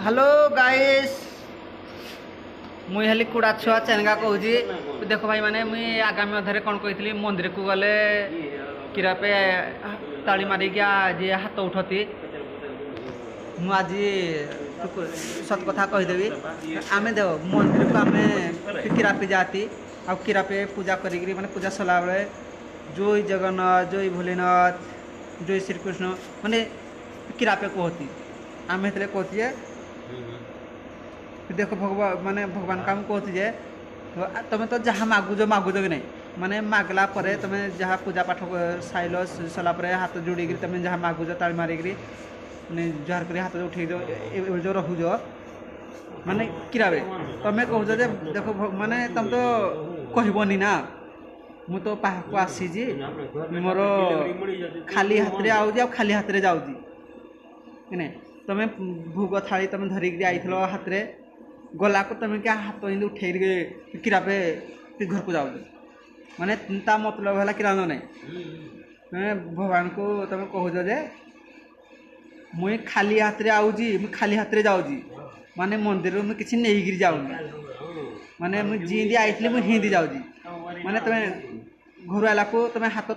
hello guys मुई हली कुड़ा छुआ चेनगा कहूँ देख भाई माने मुई आगामी अधरे कौन कही मंदिर को गले किरा पे ताली मारिक आज हाथ उठती मु आज सत कथा कहीदेवी आम देव मंदिर को आम किरा पे जाती आ किरा पे पूजा करी माने पूजा सला बेले जय जगन्नाथ जय भोलेनाथ जय श्रीकृष्ण माने किरा पे कहती आम हेतले कहती है देख भगवान माने भगवान का कहती जे तुम तो जहाँ मागुज कि नहीं माने मागला परे तुम जहाँ पूजा पाठ साइल सला हाथ जोड़ी तुम जहाँ मागुज ताली मारिक माने जुहार कर हाथ उठे जो रहुज माने किराबे तुम कहूज जे देख माने तुम तो कहबनी ना मु तो पाहक आसी मोर खाली हाथ में आऊँ खाली हाथ में जाऊँ कि तुम भोग थाली तुम धरिक आइल हाथ में गला को तुम क्या हाथ उठे किरा पे घर को जाऊ माने ता मतलब है किरा नहीं भगवान को तुम कहूज जे मुई खाली हाथ में आऊँगी मुझे खाली हाथ में जाऊँगी माने मंदिर में किसी नहीं जाऊँगी माने मुझे जिंदी आई मुझे हिंदी जाऊँगी माने तुम घर आला को तुम हाथ